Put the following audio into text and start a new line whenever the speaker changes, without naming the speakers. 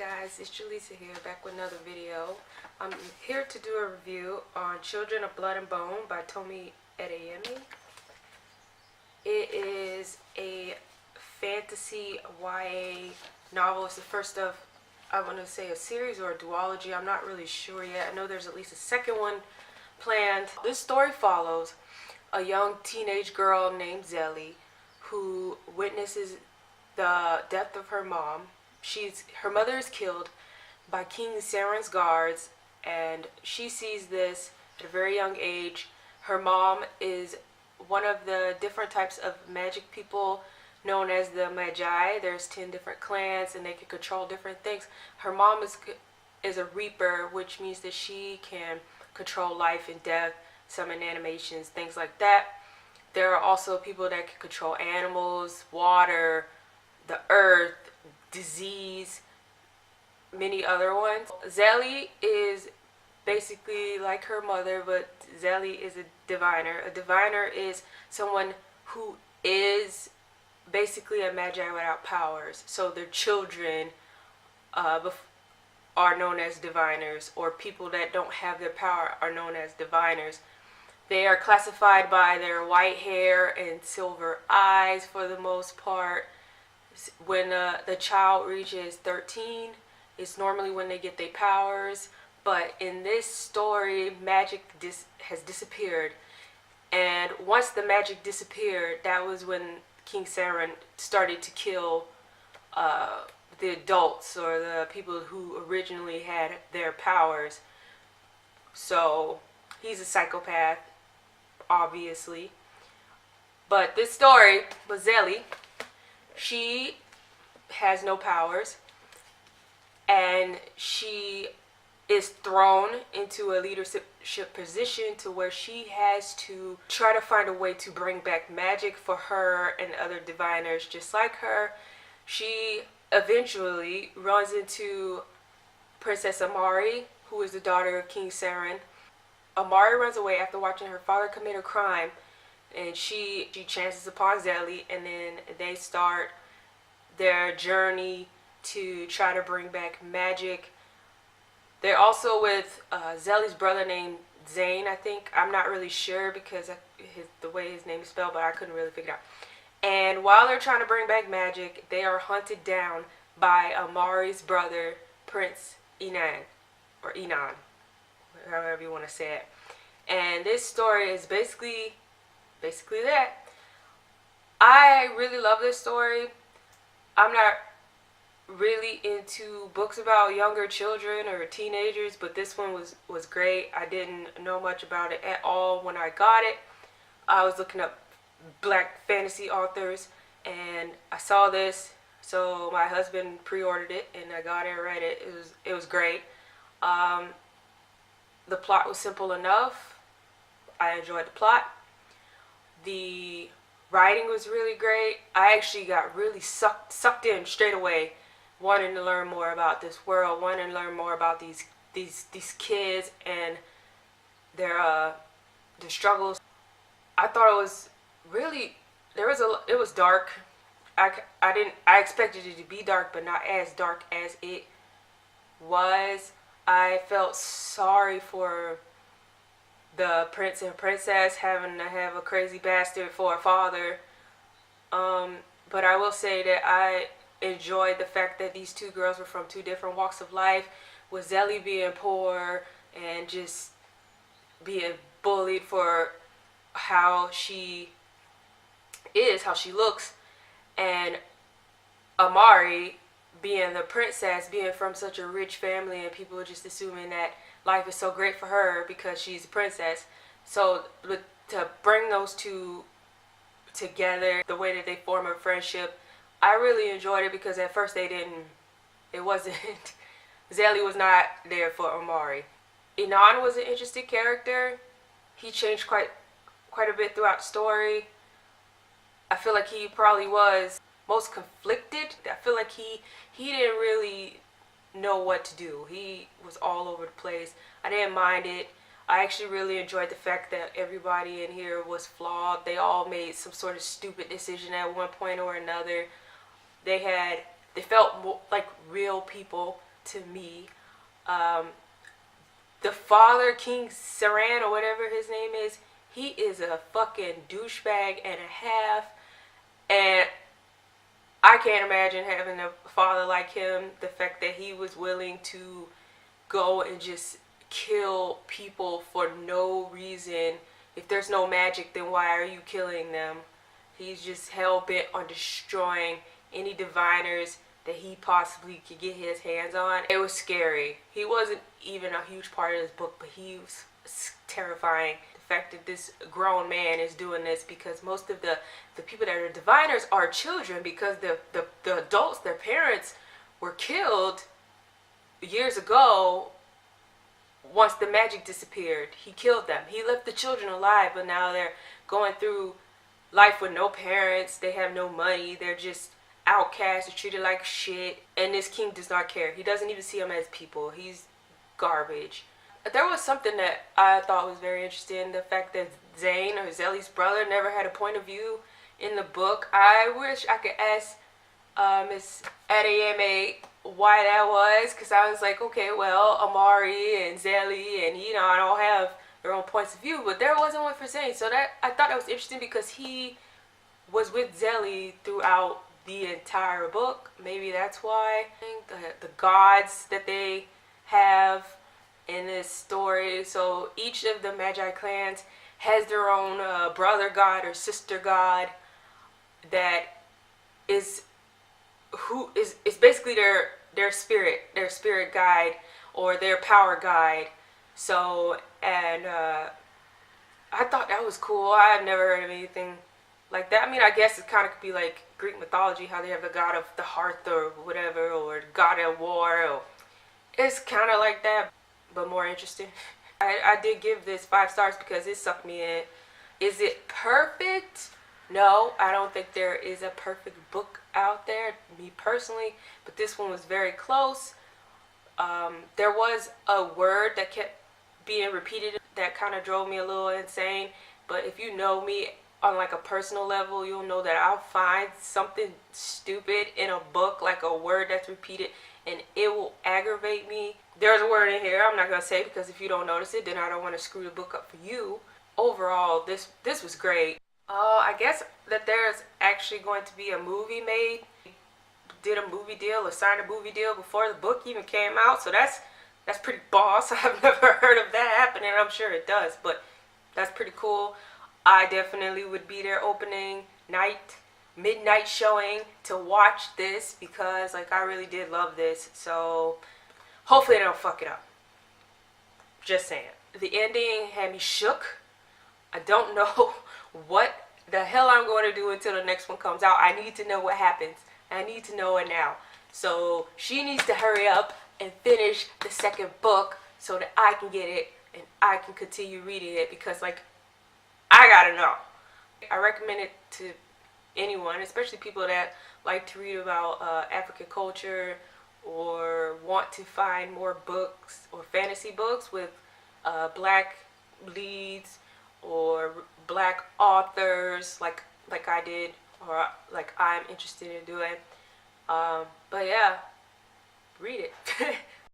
guys, it's Jaleesa here, back with another video. I'm here to do a review on Children of Blood and Bone by Tomi Adeyemi. It is a fantasy YA novel. It's the first of, I want to say, a series or a duology. I'm not really sure yet. I know there's at least a second one planned. This story follows a young teenage girl named Zelly who witnesses the death of her mom. Her mother is killed by King Saren's guards, and she sees this at a very young age. Her mom is one of the different types of magic people known as the Magi. There's 10 different clans, and they can control different things. Her mom is a reaper, which means that she can control life and death, summon animations, things like that. There are also people that can control animals, water, the earth, disease, many other ones. Zelly is basically like her mother, but Zelly is a diviner. A diviner is someone who is basically a magi without powers. So their children are known as diviners, or people that don't have their power are known as diviners. They are classified by their white hair and silver eyes for the most part. When the child reaches 13, it's normally when they get their powers. But in this story, magic has disappeared. And once the magic disappeared, that was when King Saren started to kill the adults, or the people who originally had their powers. So he's a psychopath, obviously. But this story was Zelly. She has no powers, and she is thrown into a leadership position to where she has to try to find a way to bring back magic for her and other diviners just like her. She eventually runs into Princess Amari, who is the daughter of King Saren. Amari runs away after watching her father commit a crime, and she chances upon Zelly, and then they start their journey to try to bring back magic. They're also with Zelly's brother named Zane, I think. I'm not really sure because the way his name is spelled, but I couldn't really figure it out. And while they're trying to bring back magic, they are hunted down by Amari's brother, Prince Enan, or Enon, however you want to say it. And this story is basically that. I really love this story. I'm not really into books about younger children or teenagers, but this one was great. I didn't know much about it at all when I got it. I was looking up black fantasy authors, and I saw this, so my husband pre-ordered it, and I got it and read it. It was great. The plot was simple enough. I enjoyed the plot. The writing was really great. I actually got really sucked in straight away, wanting to learn more about this world, wanting to learn more about these kids and their struggles. I thought it was really, it was dark. I expected it to be dark, but not as dark as it was. I felt sorry for the prince and princess having to have a crazy bastard for a father. But I will say that I enjoyed the fact that these two girls were from two different walks of life, with Zelly being poor and just being bullied for how she is, how she looks, and Amari being the princess, being from such a rich family, and people just assuming that life is so great for her because she's a princess. So to bring those two together, the way that they form a friendship, I really enjoyed it, because at first it wasn't Zelly was not there for Amari. Enon was an interesting character. He changed quite a bit throughout the story. I feel like he probably was most conflicted. I feel like he didn't really know what to do. He was all over the place. I didn't mind it. I actually really enjoyed the fact that everybody in here was flawed. They all made some sort of stupid decision at one point or another. They felt like real people to me. Um, the father, King Saran or whatever his name is, he is a fucking douchebag and a half. And I can't imagine having a father like him. The fact that he was willing to go and just kill people for no reason. If there's no magic, then why are you killing them? He's just hell-bent on destroying any diviners that he possibly could get his hands on. It was scary. He wasn't even a huge part of this book, but he was terrifying. The fact that this grown man is doing this, because most of the people that are diviners are children, because the adults, their parents, were killed years ago. Once the magic disappeared, he killed them. He left the children alive, but now they're going through life with no parents. They have no money. They're just outcasts. They're treated like shit. And this king does not care. He doesn't even see them as people. He's garbage. There was something that I thought was very interesting. The fact that Zane, or Zelly's brother, never had a point of view in the book. I wish I could ask Miss Adeyemi why that was, because I was like, okay, well, Amari and Zelly and, you know, I don't have their own points of view, but there wasn't one for Zane. So that, I thought that was interesting, because he was with Zelly throughout the entire book. Maybe that's why. I think the gods that they have in this story, so each of the Magi clans has their own brother god or sister god that is basically their spirit guide or their power guide. So, and I thought that was cool. I've never heard of anything like that. I mean, I guess it kind of could be like Greek mythology, how they have the god of the hearth or whatever, or the god of war. Or, it's kind of like that, but more interesting. I did give this 5 stars because it sucked me in. Is it perfect? No, I don't think there is a perfect book out there, me personally, but this one was very close. There was a word that kept being repeated that kind of drove me a little insane, but if you know me on like a personal level, you'll know that I'll find something stupid in a book, like a word that's repeated, and it will aggravate me. There's a word in here I'm not going to say, because if you don't notice it, then I don't want to screw the book up for you. Overall, this was great. I guess that there's actually going to be a movie made. Did a movie deal or signed a movie deal before the book even came out, so that's pretty boss. I've never heard of that happening. I'm sure it does, but that's pretty cool. I definitely would be there opening night, midnight showing to watch this, because like I really did love this. So hopefully they don't fuck it up. Just saying. The ending had me shook. I don't know what the hell I'm going to do until the next one comes out. I need to know what happens. I need to know it now. So she needs to hurry up and finish the second book so that I can get it and I can continue reading it, because like I gotta know. I recommend it to anyone, especially people that like to read about African culture or want to find more books or fantasy books with black leads or black authors like I did, or like I'm interested in doing. But yeah, read it.